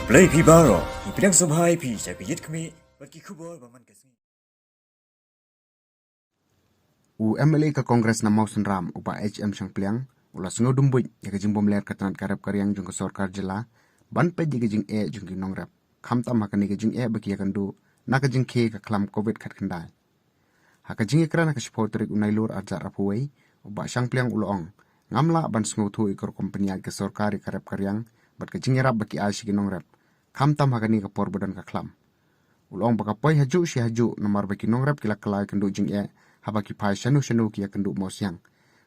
Play Pibaro, Ipidang Subhai Pi, Sakit Kami, Baki Kubor, Baman Kasmi. MLA ka Kongres na Mawsynram upa HM siyang pliang ula sungo dumbuj ya kajing bomler katanat karep karyang jung sorkar jela ban pe ji Jingeh jung Nongrep khamtam hakani ka Jingeh baki yakandu na ka Jingeh ka klam covid khat khandai haka Jingeh krana ka shpotrik unailur arja rapuwei uba siyang pliang ulong ngamla ban sungo thu ikor kompanya ka sorkari karep karyang bat ka Jingeh rap baki ashi Nongrep khamtam hakani ka porbodan ka klam ulong baka poi haju si haju nomor baki Nongrep kila kalai kandu Jingeh habaki pai shanu kia kendu mosyang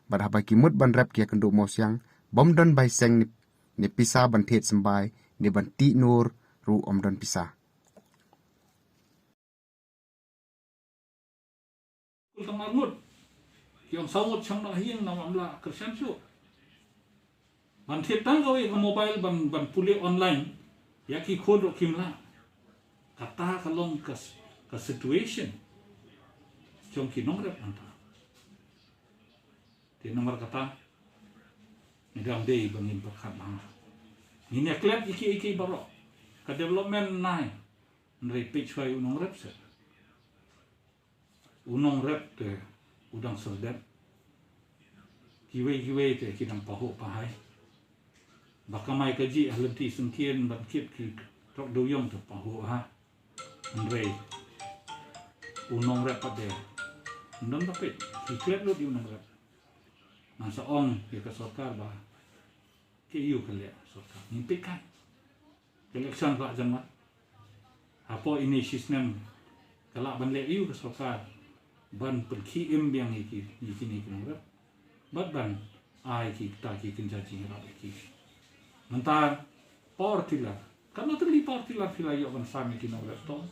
bad habaki mut ban rap kia kendu mosyang bom don bai seng ni pisa ban thet sembai ni ban ti nur ru om don pisa Tengah mut yang sawut chang na hiang na mamla kersan su ban thet tang gawe ke mobile ban puli online Iaki kod kimla kata kalong ke situation Jom ki Nongrep anta. Di nomor kata, ni dalam day bangin berkat mana. Ini klep iki baru. Ke development naik. Repeat cuai Nongrep se. Nongrep te udang Syllad. Kiwe te kidang pahuk pahai. Bakamai kaji ahli sengkian bangkit ki tok doyong te pahuk ha. Nrei. Nongrep pada. Undang tapi iklan lu di Nongrep. Masa ong ya ke sorkar bah. Ke iu kalian sorkar. Mimpi kan. Election pak jangan. Apa ini sistem kalau ban le iu ke sorkar ban pergi yang iki ni Nongrep. Ban ai ki ta ki kenjaji rap iki. Mentar partilar. Karena terli partilar filayo ban sami ki Nongrep to.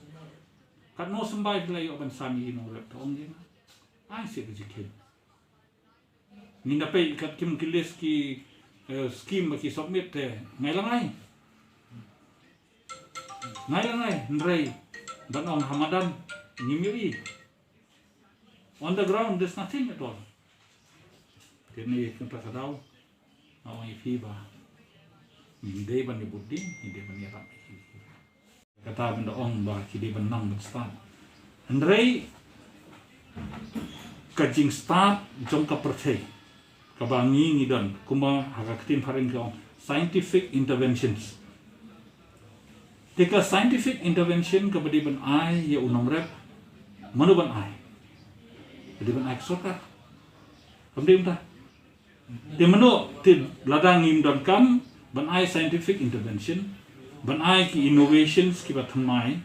Kan no sembai filayo ban sami ki Nongrep to ong Ai sih kejikin. Ni dapat kat kim kilis ki skim bagi submit ngai langai. Nrei dan on Hamadan nyimiri. On the ground there's nothing at all. Kini kita kadau awang ifiba. Hindi ban ni buding, hindi ban ni rak. Kata benda on bah kidi benang bestan. Nrei kajing start jom ka percaya kabangi ngidan kuma hakatin paring ke scientific interventions tika scientific intervention kepada ban ai ya Nongrep mana ban ai jadi ban ai sorkar kemudian dah di mana ti ladang ngim dan kam ban ai scientific intervention ban ai ki innovations ki batmai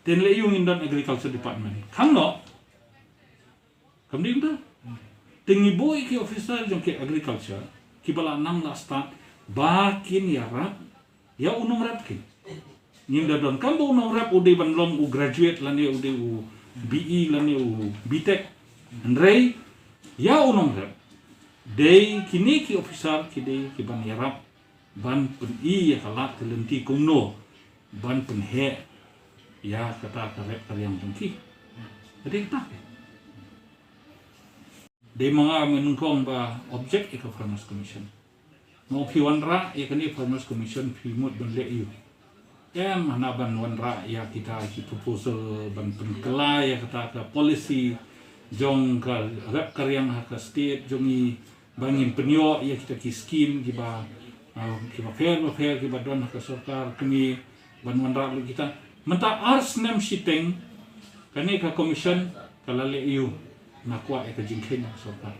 ten le yung indan agriculture department khang no kemudian dah tinggi boy ki officer jom ki agriculture ki bala nang la start bakin ya rap ya Nongrep ki nim da don kambo Nongrep ude ban lom u graduate lan ya ude u BE lan ya u BTech andrei ya Nongrep dei kini ki officer ki dei ki ban ya rap ban pun I ya kalat kelenti kumno ban pun he ya kata karep karyang jongki jadi kita de mga menungkong ba object ika Farmers Commission. Mau pi wanra ikani Farmers Commission pi mut ban le yu. Mana ban wanra ya kita ki proposal ban penkela ya kata ka policy jong ka rap karyang ka state jongi bangin penyo ya kita ki scheme ki ba fair ki ba don ka sorkar kami ban wanra lu kita menta ars nem siteng kani ka commission kala le yu nakwa eka Jingeh sorkar.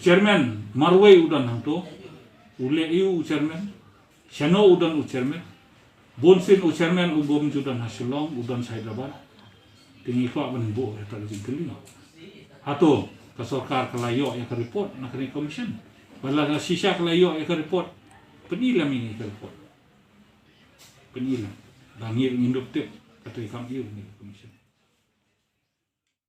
Chairman marway udan hangto, ule iu chairman, shano udan chairman, bonsin chairman ubom judan hasilong udan Syllad, tingi kwa banbo eta Jingeh. Hato ka sorkar kalayo ya ka report na kani commission. Bala sisa kalayo ya ka report. Penilam ini ka report. Penilam. Bangir ngindop tip kata ikam iu ni commission.